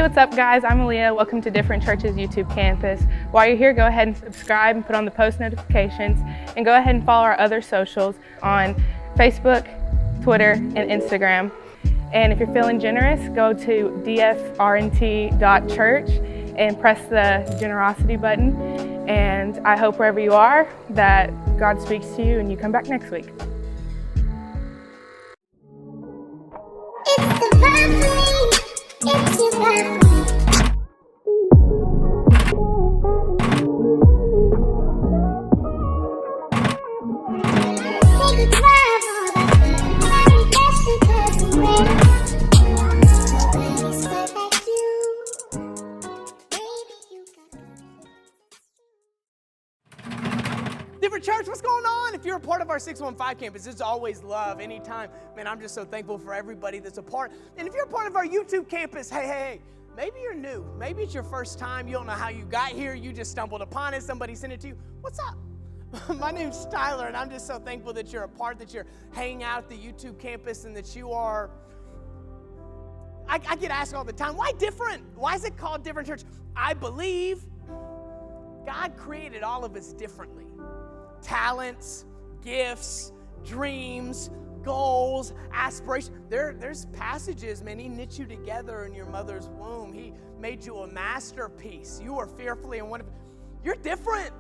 what's up guys? I'm Aaliyah. Welcome to Different Church's YouTube campus. While you're here, go ahead and subscribe and put on the post notifications, and go ahead and follow our other socials on Facebook, Twitter, and Instagram. And if you're feeling generous, go to dfrnt.church and press the generosity button. And I hope wherever you are that God speaks to you and you come back next week. It's the vibe for me. It's your vibe for me. Take a drive on the very best you could wear. Nobody's quite like you. Baby, you got Different Church, what's going on? If you're a part of our 615 campus, it's always love anytime. Man, I'm just so thankful for everybody that's a part. And if you're a part of our YouTube campus, hey, maybe you're new. Maybe it's your first time. You don't know how you got here. You just stumbled upon it. Somebody sent it to you. What's up? My name's Tyler, and I'm just so thankful that you're a part, that you're hanging out at the YouTube campus, and that you are... I get asked all the time, why different? Why is it called Different Church? I believe God created all of us differently. Talents, gifts, dreams, goals, aspirations. There's passages, man. He knit you together in your mother's womb. He made you a masterpiece. You are fearfully and wonderfully. You're different.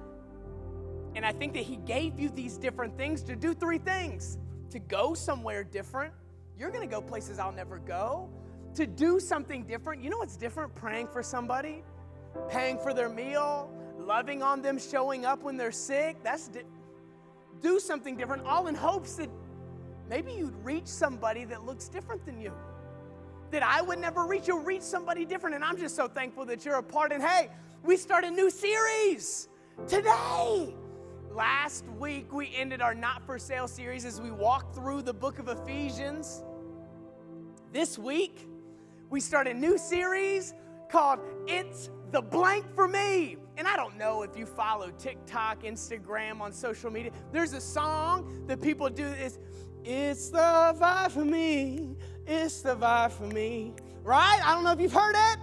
And I think that he gave you these different things to do three things. To go somewhere different. You're going to go places I'll never go. To do something different. You know what's different? Praying for somebody, paying for their meal, loving on them, showing up when they're sick. Do something different, all in hopes that maybe you'd reach somebody that looks different than you, that I would never reach. You'll reach somebody different, and I'm just so thankful that you're a part. And hey, we start a new series today. Last week, we ended our Not For Sale series as we walked through the book of Ephesians. This week, we start a new series called It's the Blank for Me. And I don't know if you follow TikTok, Instagram, on social media. There's a song that people do. It's the vibe for me. It's the vibe for me. Right? I don't know if you've heard it.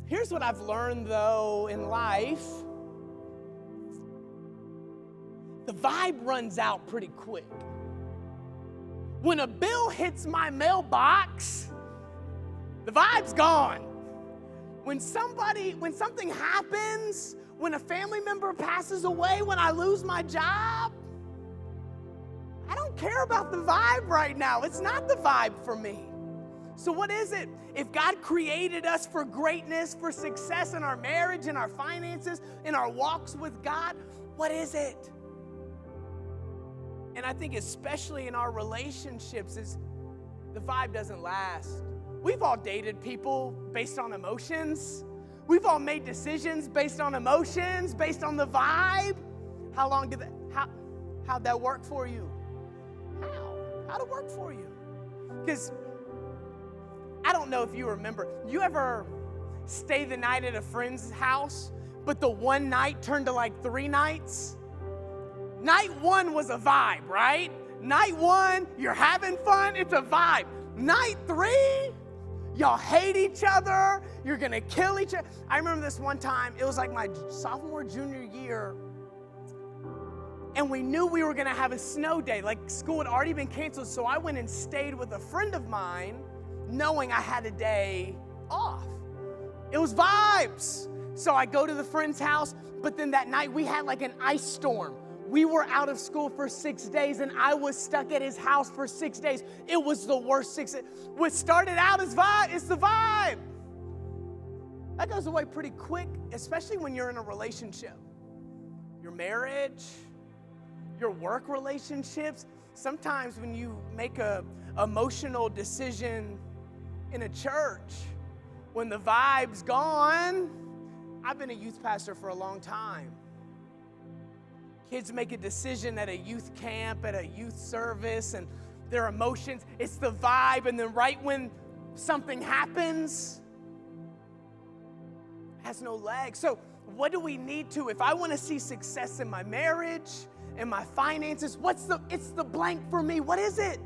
Here's what I've learned, though, in life. The vibe runs out pretty quick. When a bill hits my mailbox, the vibe's gone. When something happens, when a family member passes away, when I lose my job, I don't care about the vibe right now. It's not the vibe for me. So what is it? If God created us for greatness, for success in our marriage, in our finances, in our walks with God, what is it? And I think especially in our relationships, is the vibe doesn't last. We've all dated people based on emotions. We've all made decisions based on emotions, based on the vibe. How'd that work for you? How'd it work for you? Because I don't know if you remember, you ever stay the night at a friend's house, but the one night turned to like 3 nights? Night 1 was a vibe, right? Night 1, you're having fun, it's a vibe. Night 3, y'all hate each other. You're going to kill each other. I remember this one time. It was like my sophomore, junior year. And we knew we were going to have a snow day. Like school had already been canceled. So I went and stayed with a friend of mine, knowing I had a day off. It was vibes. So I go to the friend's house. But then that night we had like an ice storm. We were out of school for 6 days, and I was stuck at his house for 6 days. It was the worst 6 days. What started out as vibe, it's the vibe. That goes away pretty quick, especially when you're in a relationship. Your marriage, your work relationships. Sometimes when you make a emotional decision in a church, when the vibe's gone. I've been a youth pastor for a long time. Kids make a decision at a youth camp, at a youth service, and their emotions, it's the vibe, and then right when something happens, it has no legs. So what do we need to, if I want to see success in my marriage, in my finances, it's the blank for me. What is it?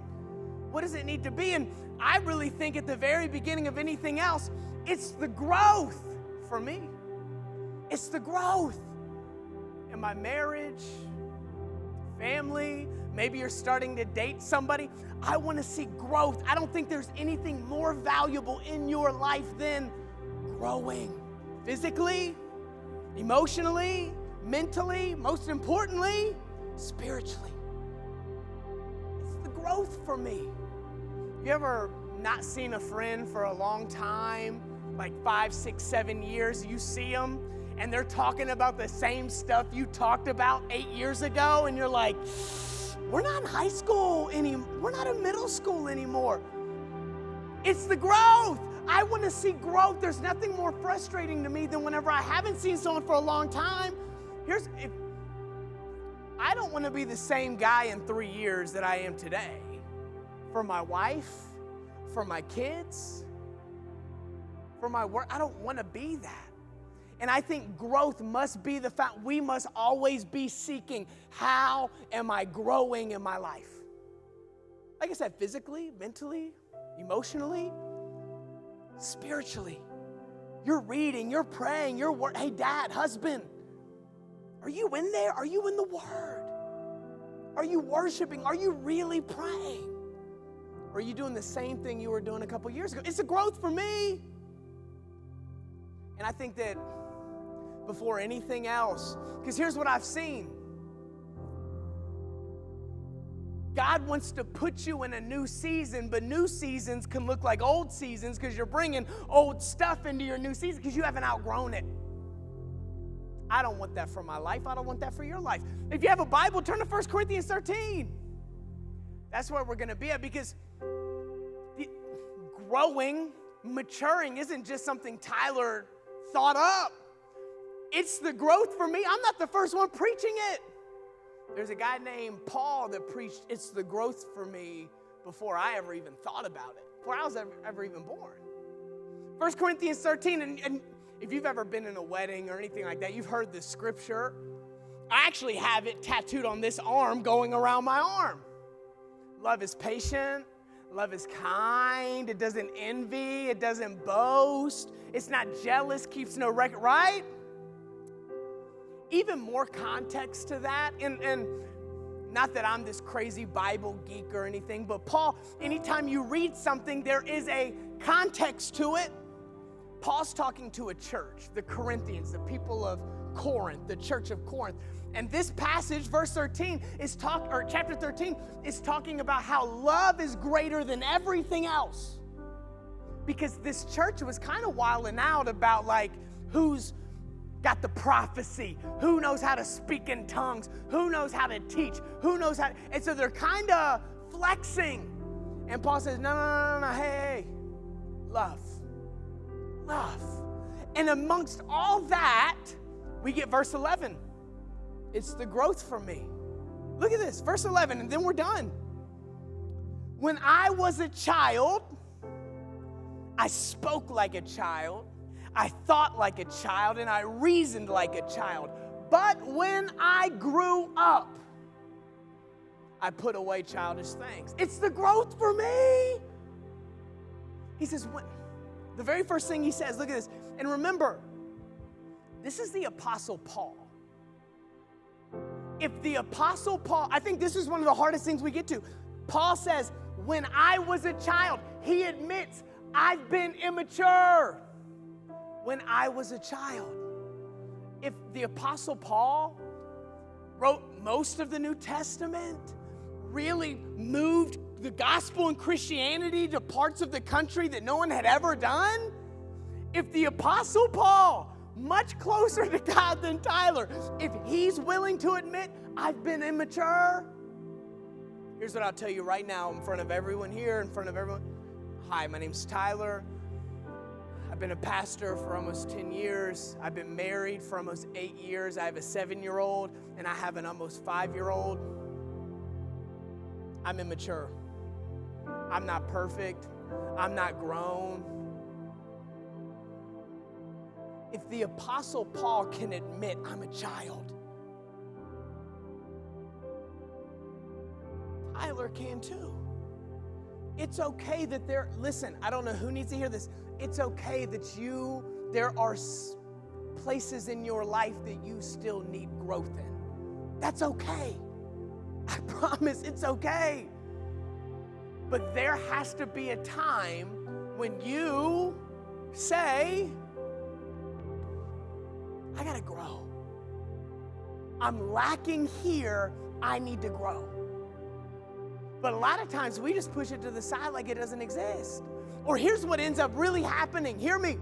What does it need to be? And I really think at the very beginning of anything else, It's the growth for me. It's the growth in my marriage, family. Maybe you're starting to date somebody. I want to see growth. I don't think there's anything more valuable in your life than growing physically, emotionally, mentally, most importantly, spiritually. It's the growth for me. You ever not seen a friend for a long time, like 5, 6, 7 years? You see them and they're talking about the same stuff you talked about 8 years ago, and you're like, we're not in high school anymore. We're not in middle school anymore. It's the growth. I want to see growth. There's nothing more frustrating to me than whenever I haven't seen someone for a long time. I don't want to be the same guy in 3 years that I am today. For my wife, for my kids, for my work. I don't want to be that. And I think growth must be the fact we must always be seeking, how am I growing in my life? Like I said, physically, mentally, emotionally, spiritually. You're reading, you're praying, you're working. Hey, dad, husband, are you in there? Are you in the Word? Are you worshiping? Are you really praying? Or are you doing the same thing you were doing a couple years ago? It's a growth for me. And I think that before anything else, because here's what I've seen. God wants to put you in a new season, but new seasons can look like old seasons because you're bringing old stuff into your new season because you haven't outgrown it. I don't want that for my life. I don't want that for your life. If you have a Bible, turn to 1 Corinthians 13. That's where we're going to be at, because growing, maturing isn't just something Tyler thought up. It's the growth for me. I'm not the first one preaching it. There's a guy named Paul that preached it's the growth for me before I ever even thought about it, before I was ever even born. 1 Corinthians 13, and if you've ever been in a wedding or anything like that, you've heard this scripture. I actually have it tattooed on this arm going around my arm. Love is patient. Love is kind. It doesn't envy. It doesn't boast. It's not jealous, keeps no record, right? Even more context to that, and not that I'm this crazy Bible geek or anything, but Paul, anytime you read something, there is a context to it. Paul's talking to a church, the Corinthians, the people of Corinth, the church of Corinth. And this passage, verse 13, chapter 13, is talking about how love is greater than everything else. Because this church was kind of wilding out about like who's got the prophecy, who knows how to speak in tongues, who knows how to teach, who knows how to, and so they're kind of flexing. And Paul says, no, hey, love. And amongst all that, we get verse 11. It's the growth for me. Look at this, verse 11, and then we're done. When I was a child, I spoke like a child, I thought like a child, and I reasoned like a child. But when I grew up, I put away childish things. It's the growth for me. He says, the very first thing he says, look at this. And remember, this is the Apostle Paul. If the Apostle Paul, I think this is one of the hardest things we get to. Paul says, when I was a child, he admits, I've been immature. When I was a child. If the Apostle Paul wrote most of the New Testament, really moved the gospel and Christianity to parts of the country that no one had ever done, if the Apostle Paul, much closer to God than Tyler, if he's willing to admit, I've been immature, here's what I'll tell you right now in front of everyone here, in front of everyone. Hi, my name's Tyler. I've been a pastor for almost 10 years. I've been married for almost 8 years. I have a 7-year-old, and I have an almost 5-year-old. I'm immature. I'm not perfect. I'm not grown. If the Apostle Paul can admit, I'm a child, Tyler can too. It's okay that listen, I don't know who needs to hear this. it's okay that there are places in your life that you still need growth in. That's okay. I promise it's okay. But there has to be a time when you say, I gotta grow. I'm lacking here, I need to grow. But a lot of times we just push it to the side like it doesn't exist. Or here's what ends up really happening. Hear me.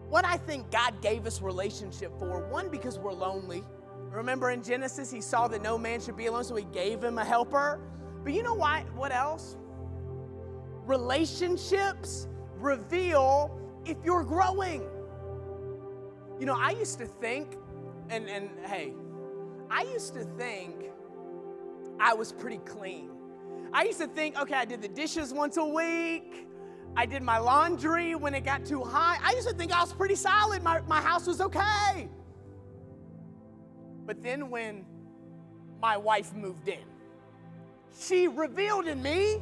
What I think God gave us relationship for, one, because we're lonely. Remember in Genesis, he saw that no man should be alone, so he gave him a helper. But you know why? What else? Relationships reveal if you're growing. You know, I used to think, and hey, I used to think I was pretty clean. I used to think, okay, I did the dishes once a week. I did my laundry when it got too high. I used to think I was pretty solid. My house was okay. But then when my wife moved in, she revealed in me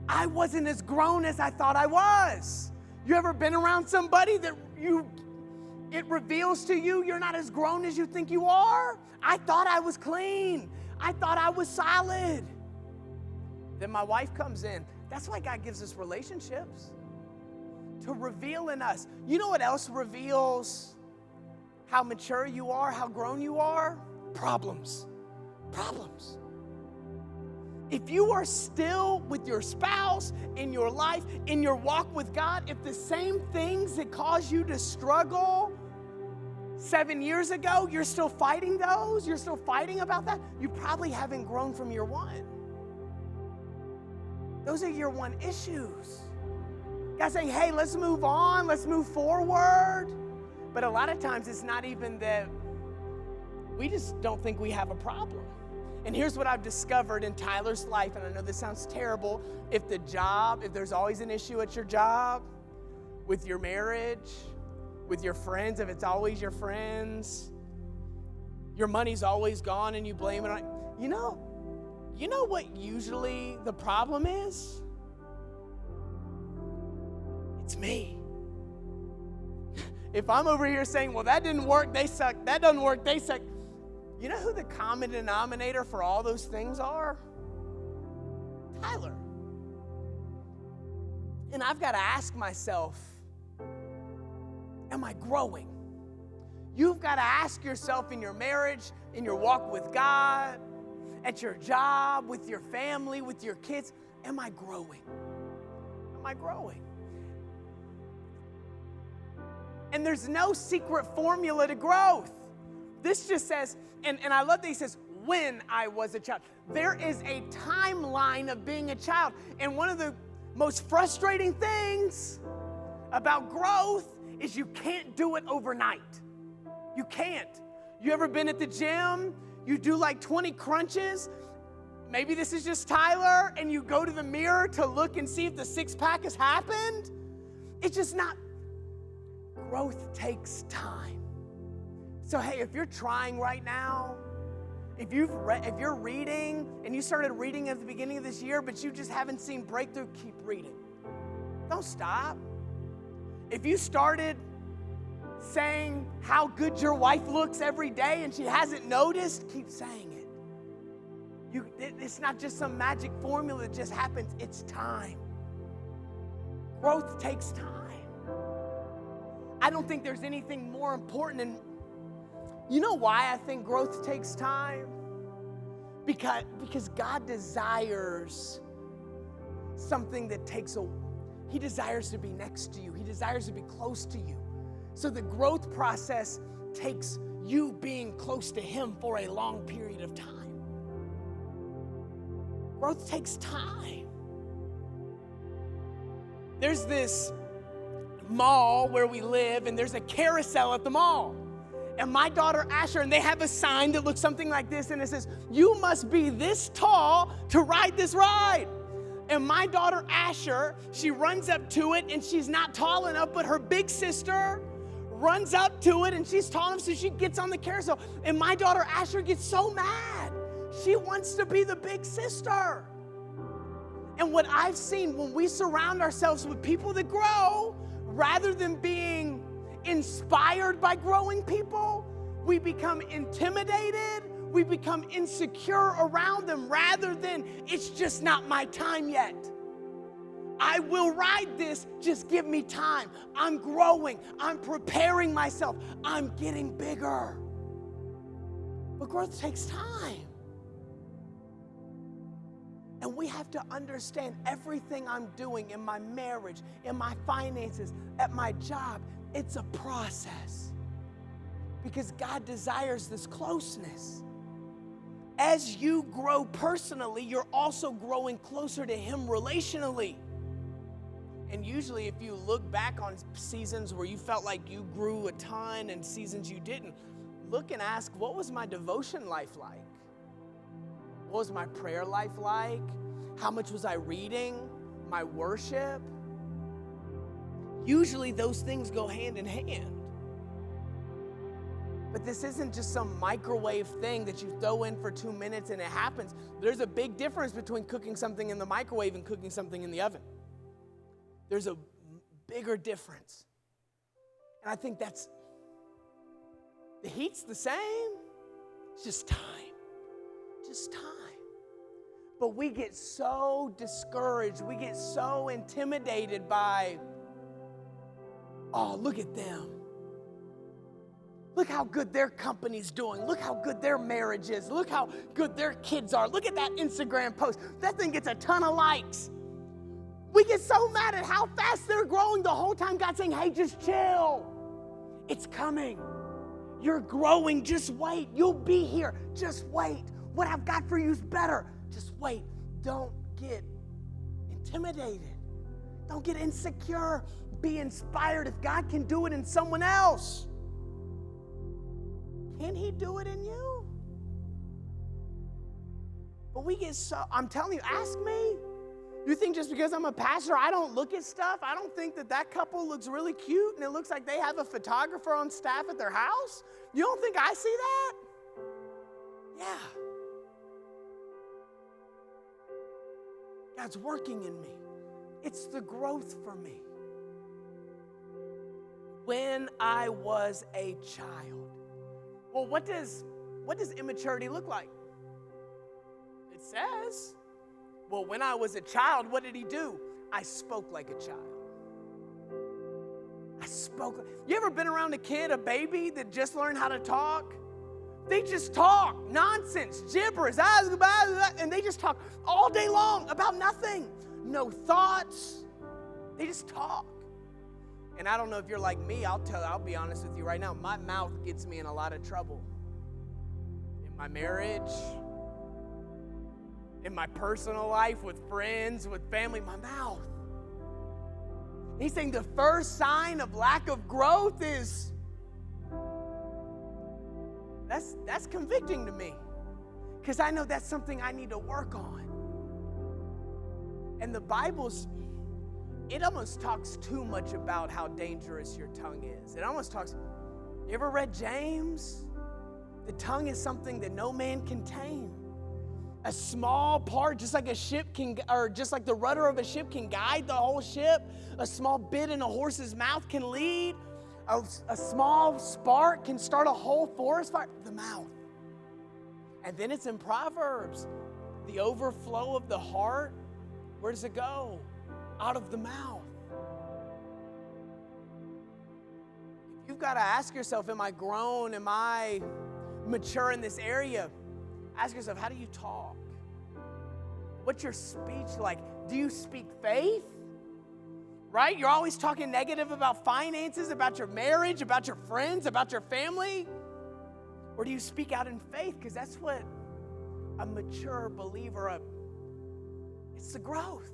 I wasn't as grown as I thought I was. You ever been around somebody that it reveals to you you're not as grown as you think you are? I thought I was clean. I thought I was solid. Then my wife comes in. That's why God gives us relationships, to reveal in us. You know what else reveals how mature you are, how grown you are? Problems. Problems. If you are still with your spouse, in your life, in your walk with God, if the same things that caused you to struggle 7 years ago, you're still fighting those, you're still fighting about that, you probably haven't grown from year one. Those are year one issues. God's saying, hey, let's move on, let's move forward. But a lot of times it's not even that, we just don't think we have a problem. And here's what I've discovered in Tyler's life, and I know this sounds terrible. If there's always an issue at your job, with your marriage, with your friends, if it's always your friends, your money's always gone and you blame it on, you know what usually the problem is? It's me. If I'm over here saying, well, that didn't work, they suck, that doesn't work, they suck. You know who the common denominator for all those things are? Tyler. And I've got to ask myself, am I growing? You've got to ask yourself in your marriage, in your walk with God, at your job, with your family, with your kids, am I growing? Am I growing? And there's no secret formula to growth. This just says, and I love that he says, when I was a child. There is a timeline of being a child. And one of the most frustrating things about growth is you can't do it overnight. You can't. You ever been at the gym? You do like 20 crunches. Maybe this is just Tyler, and you go to the mirror to look and see if the six-pack has happened. It's just not. Growth takes time. So hey, if you're trying right now, if you're reading and you started reading at the beginning of this year, but you just haven't seen breakthrough, keep reading. Don't stop. If you started saying how good your wife looks every day and she hasn't noticed, keep saying it. It's not just some magic formula that just happens. It's time. Growth takes time. I don't think there's anything more important. And you know why I think growth takes time? Because God desires something that He desires to be next to you. He desires to be close to you. So the growth process takes you being close to Him for a long period of time. Growth takes time. There's this mall where we live, and there's a carousel at the mall. And my daughter Asher, and they have a sign that looks something like this, and it says, you must be this tall to ride this ride. And my daughter Asher, she runs up to it, and she's not tall enough, but her big sister runs up to it, and she's tall enough, so she gets on the carousel. And my daughter Asher gets so mad. She wants to be the big sister. And what I've seen when we surround ourselves with people that grow, rather than being inspired by growing people, we become intimidated, we become insecure around them rather than it's just not my time yet. I will ride this, just give me time. I'm growing, I'm preparing myself, I'm getting bigger. But growth takes time. And we have to understand everything I'm doing in my marriage, in my finances, at my job, it's a process. Because God desires this closeness. As you grow personally, you're also growing closer to Him relationally. And usually if you look back on seasons where you felt like you grew a ton and seasons you didn't, look and ask, what was my devotion life like? What was my prayer life like? How much was I reading? My worship? Usually those things go hand in hand. But this isn't just some microwave thing that you throw in for 2 minutes and it happens. There's a big difference between cooking something in the microwave and cooking something in the oven. There's a bigger difference. And I think the heat's the same. It's just time. Just time. But we get so discouraged. We get so intimidated by, oh, look at them. Look how good their company's doing. Look how good their marriage is. Look how good their kids are. Look at that Instagram post. That thing gets a ton of likes. We get so mad at how fast they're growing the whole time God's saying, hey, just chill. It's coming. You're growing. Just wait. You'll be here. Just wait. What I've got for you is better. Just wait. Don't get intimidated. Don't get insecure. Be inspired. If God can do it in someone else, can He do it in you? But we get so, I'm telling you, ask me. You think just because I'm a pastor, I don't look at stuff? I don't think that couple looks really cute and it looks like they have a photographer on staff at their house? You don't think I see that? Yeah. God's working in me. It's the growth for me. When I was a child. Well, what does immaturity look like? It says, well, when I was a child, what did he do? I spoke like a child. I spoke. You ever been around a kid, a baby that just learned how to talk? They just talk nonsense, gibberish, and they just talk all day long about nothing. No thoughts. They just talk. And I don't know if you're like me, I'll be honest with you right now. My mouth gets me in a lot of trouble. In my marriage, in my personal life, with friends, with family, my mouth. He's saying the first sign of lack of growth is, that's convicting to me. Because I know that's something I need to work on. And the Bible's, it almost talks too much about how dangerous your tongue is. It almost talks, you ever read James? The tongue is something that no man can tame. A small part, just like a ship can, or just like the rudder of a ship can guide the whole ship, a small bit in a horse's mouth can lead, a small spark can start a whole forest fire, the mouth. And then it's in Proverbs, the overflow of the heart, where does it go? Out of the mouth. You've got to ask yourself, am I grown? Am I mature in this area? Ask yourself, how do you talk? What's your speech like? Do you speak faith? Right? You're always talking negative about finances, about your marriage, about your friends, about your family? Or do you speak out in faith? Because that's what a mature believer, it's the growth.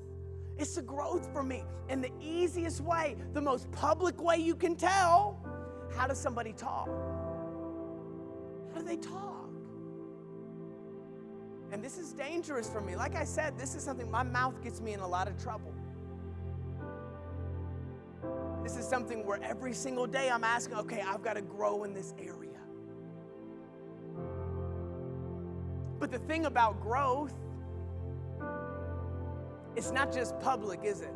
It's the growth for me. And the easiest way, the most public way you can tell, how does somebody talk? How do they talk? And this is dangerous for me. Like I said, this is something, my mouth gets me in a lot of trouble. This is something where every single day I'm asking, okay, I've got to grow in this area. But the thing about growth It's not just public, is it?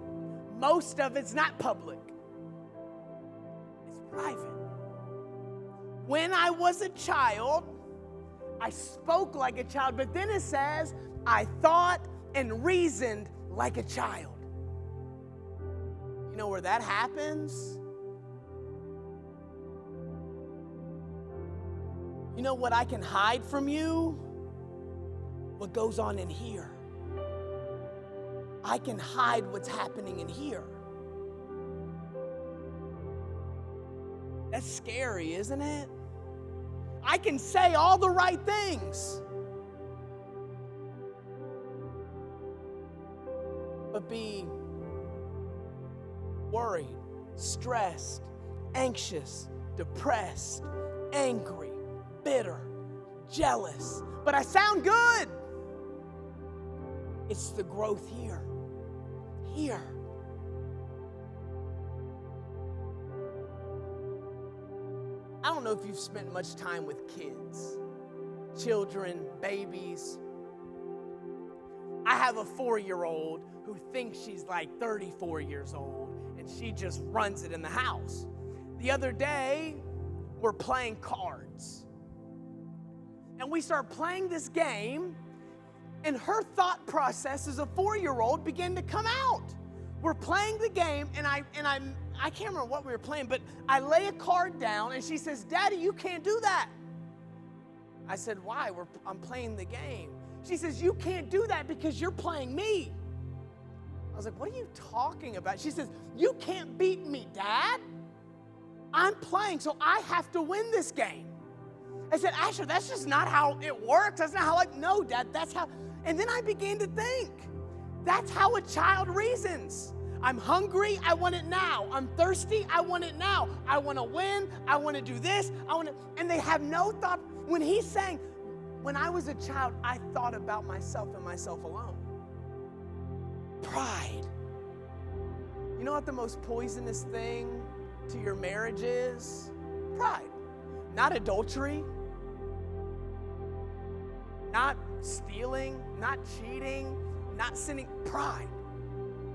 Most of it's not public. It's private. When I was a child, I spoke like a child, but then it says, I thought and reasoned like a child. You know where that happens? You know what I can hide from you? What goes on in here. I can hide what's happening in here. That's scary, isn't it? I can say all the right things, but be worried, stressed, anxious, depressed, angry, bitter, jealous. But I sound good. It's the growth here. Here. I don't know if you've spent much time with kids, children, babies. I have a 4-year-old who thinks she's like 34 years old, and she just runs it in the house. The other day, we're playing cards. And we start playing this game, and her thought process as a 4-year-old began to come out. We're playing the game, and I can't remember what we were playing, but I lay a card down, and she says, Daddy, you can't do that. I said, why? I'm playing the game. She says, you can't do that because you're playing me. I was like, what are you talking about? She says, you can't beat me, Dad. I'm playing, so I have to win this game. I said, Asher, that's just not how it works. That's not how no, Dad, that's how. And then I began to think, that's how a child reasons. I'm hungry, I want it now. I'm thirsty, I want it now. I want to win, I want to do this, and they have no thought. When he's saying, when I was a child, I thought about myself and myself alone. Pride. You know what the most poisonous thing to your marriage is? Pride. Not adultery, not stealing, not cheating, not sinning. Pride.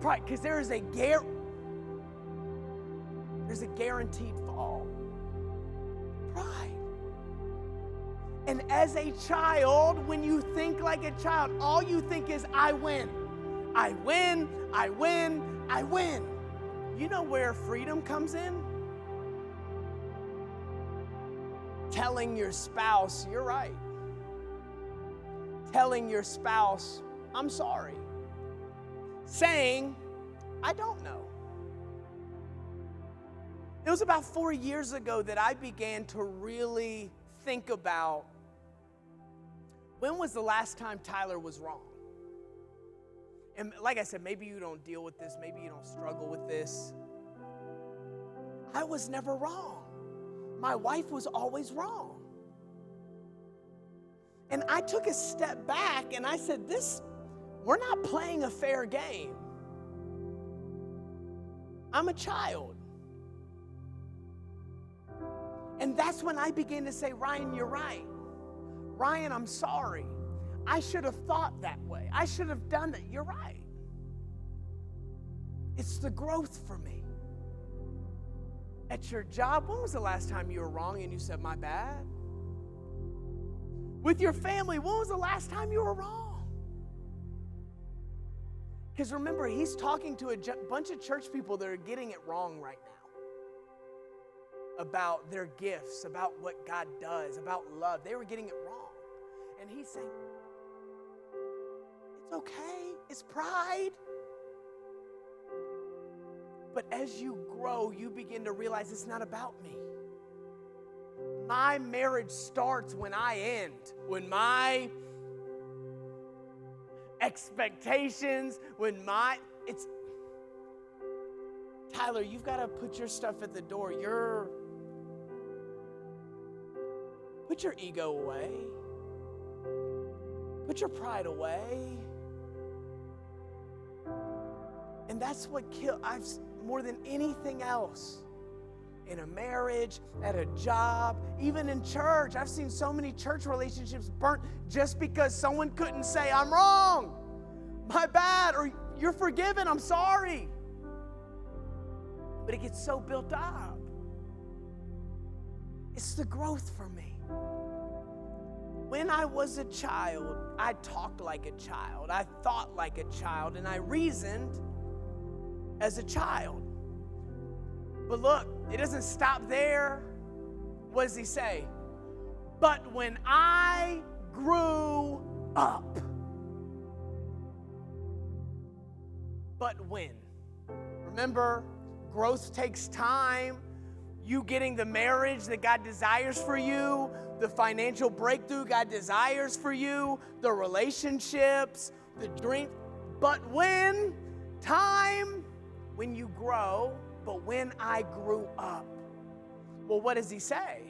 Pride, because there's a guaranteed fall. Pride. And as a child, when you think like a child, all you think is, I win. I win, I win, I win. You know where freedom comes in? Telling your spouse, you're right. Telling your spouse, I'm sorry. Saying, I don't know. It was about 4 years ago that I began to really think about, when was the last time Tyler was wrong? And like I said, maybe you don't deal with this, maybe you don't struggle with this. I was never wrong. My wife was always wrong. And I took a step back and I said, we're not playing a fair game. I'm a child. And that's when I began to say, Ryan, you're right. Ryan, I'm sorry. I should have thought that way. I should have done that. You're right. It's the growth for me. At your job, when was the last time you were wrong and you said, my bad? With your family, when was the last time you were wrong? Because remember, he's talking to a bunch of church people that are getting it wrong right now. About their gifts, about what God does, about love. They were getting it wrong. And he's saying, it's okay, it's pride. But as you grow, you begin to realize it's not about me. My marriage starts when I end, when my expectations, Tyler, you've got to put your stuff at the door. Put your ego away. Put your pride away. And that's what more than anything else, in a marriage, at a job, even in church. I've seen so many church relationships burnt just because someone couldn't say, I'm wrong, my bad, or You're forgiven. I'm sorry. But it gets so built up. It's the growth for me. When I was a child, I talked like a child. I thought like a child, and I reasoned as a child. But look, it doesn't stop there. What does he say? But when I grew up. But when? Remember, growth takes time. You getting the marriage that God desires for you, the financial breakthrough God desires for you, the relationships, the dream. But when? Time, when you grow, but when I grew up. Well, what does he say?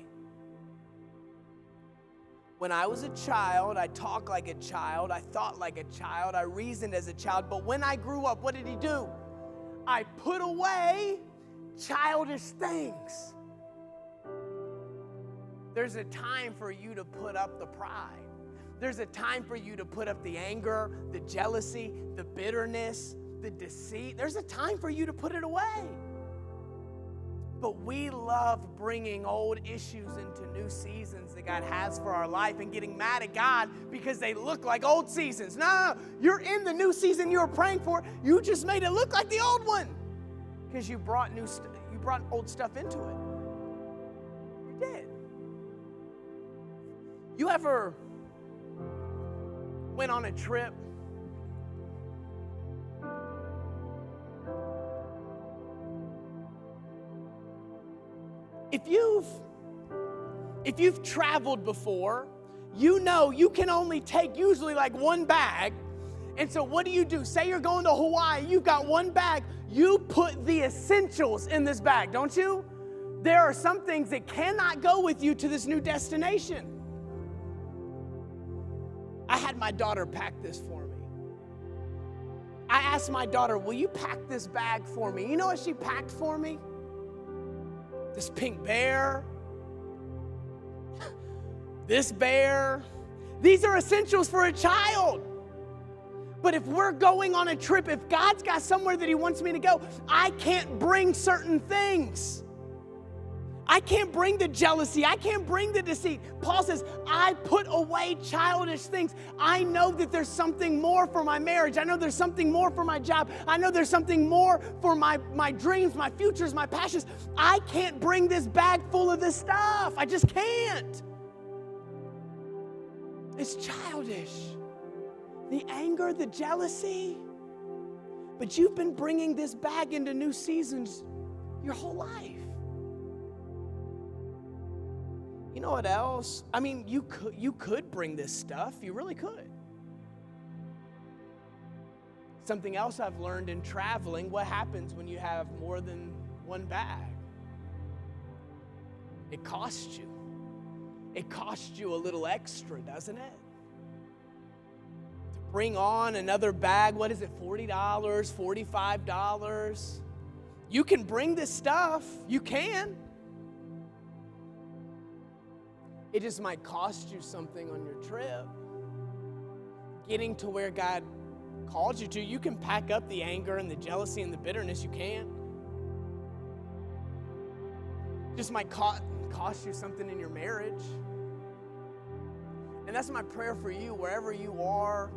When I was a child, I talked like a child, I thought like a child, I reasoned as a child, but when I grew up, what did he do? I put away childish things. There's a time for you to put up the pride. There's a time for you to put up the anger, the jealousy, the bitterness, the deceit. There's a time for you to put it away. But we love bringing old issues into new seasons that God has for our life and getting mad at God because they look like old seasons. No, you're in the new season you were praying for. You just made it look like the old one because you brought old stuff into it. You did. You ever went on a trip? If you've traveled before, you know you can only take usually like one bag. And so what do? Say you're going to Hawaii, you've got one bag. You put the essentials in this bag, don't you? There are some things that cannot go with you to this new destination. I had my daughter pack this for me. I asked my daughter, will you pack this bag for me? You know what she packed for me? This pink bear, this bear. These are essentials for a child. But if we're going on a trip, if God's got somewhere that he wants me to go, I can't bring certain things. I can't bring the jealousy. I can't bring the deceit. Paul says, I put away childish things. I know that there's something more for my marriage. I know there's something more for my job. I know there's something more for my dreams, my futures, my passions. I can't bring this bag full of this stuff. I just can't. It's childish. The anger, the jealousy. But you've been bringing this bag into new seasons your whole life. You know what else? I mean, you could bring this stuff. You really could. Something else I've learned in traveling, what happens when you have more than one bag? It costs you. It costs you a little extra, doesn't it? To bring on another bag, what is it, $40, $45? You can bring this stuff. You can. It just might cost you something on your trip. Getting to where God called you to, you can pack up the anger and the jealousy and the bitterness. You can. Just might cost you something in your marriage. And that's my prayer for you, wherever you are,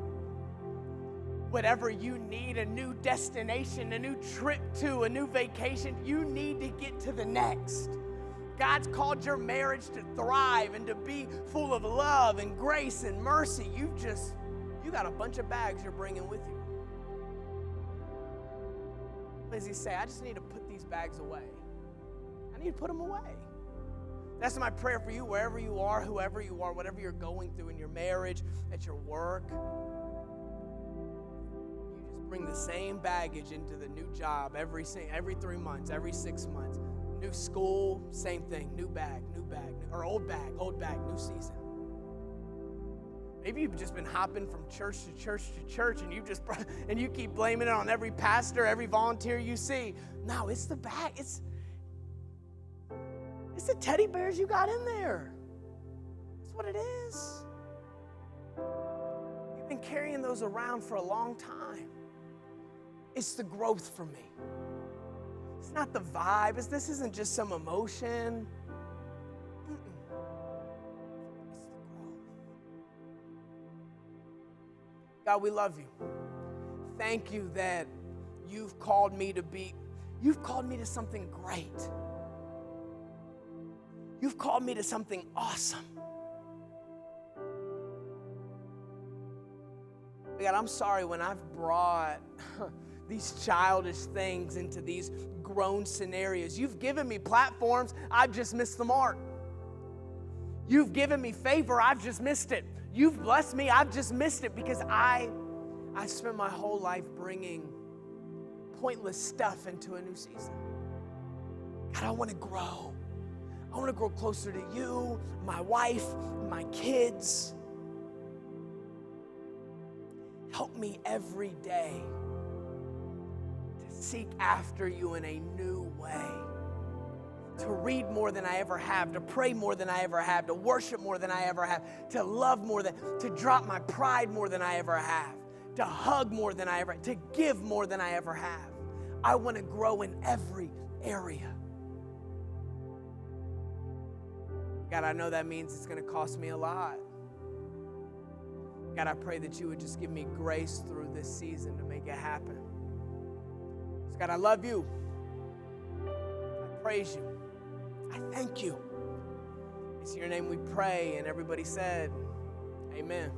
whatever you need, a new destination, a new trip to, a new vacation, you need to get to the next. God's called your marriage to thrive and to be full of love and grace and mercy. You got a bunch of bags you're bringing with you. What does he say? I just need to put these bags away. I need to put them away. That's my prayer for you, wherever you are, whoever you are, whatever you're going through in your marriage, at your work. You just bring the same baggage into the new job every 3 months, every 6 months. New school, same thing. New bag, or old bag, new season. Maybe you've just been hopping from church to church to church, and you keep blaming it on every pastor, every volunteer you see. No, it's the bag. It's the teddy bears you got in there. That's what it is. You've been carrying those around for a long time. It's the growth for me. It's not the vibe. This isn't just some emotion. It's the growth. God, we love you. Thank you that you've called me to something great. You've called me to something awesome. God, I'm sorry when I've brought these childish things into these grown scenarios. You've given me platforms, I've just missed the mark. You've given me favor, I've just missed it. You've blessed me, I've just missed it because I spent my whole life bringing pointless stuff into a new season. God, I want to grow. I want to grow closer to you, my wife, my kids. Help me every day to seek after you in a new way. To read more than I ever have, to pray more than I ever have, to worship more than I ever have, to love more than, to drop my pride more than I ever have, to hug more than I ever, to give more than I ever have. I want to grow in every area. God, I know that means it's going to cost me a lot. God, I pray that you would just give me grace through this season to make it happen. So God, I love you. I praise you. I thank you. It's in your name we pray, and everybody said, amen.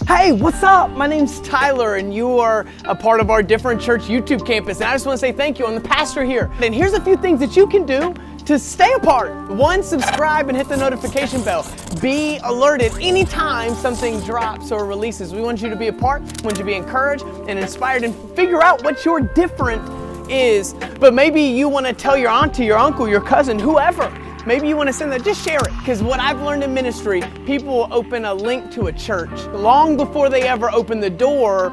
Hey, what's up? My name's Tyler, and you are a part of our Different Church YouTube campus. And I just want to say thank you. I'm the pastor here. And here's a few things that you can do to stay a part. 1, subscribe and hit the notification bell. Be alerted anytime something drops or releases. We want you to be a part, we want you to be encouraged and inspired and figure out what your different is. But maybe you want to tell your auntie, your uncle, your cousin, whoever. Maybe you want to send that, just share it. Because what I've learned in ministry, people will open a link to a church long before they ever open the door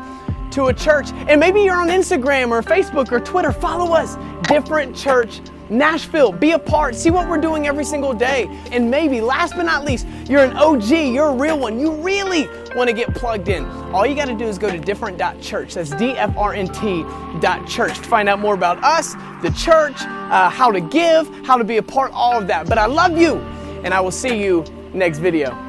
to a church. And maybe you're on Instagram or Facebook or Twitter. Follow us, Different Church Nashville. Be a part. See what we're doing every single day. And maybe, last but not least, you're an OG. You're a real one. You really want to get plugged in. All you got to do is go to different.church. That's DFRNT.church to find out more about us, the church, how to give, how to be a part, all of that. But I love you, and I will see you next video.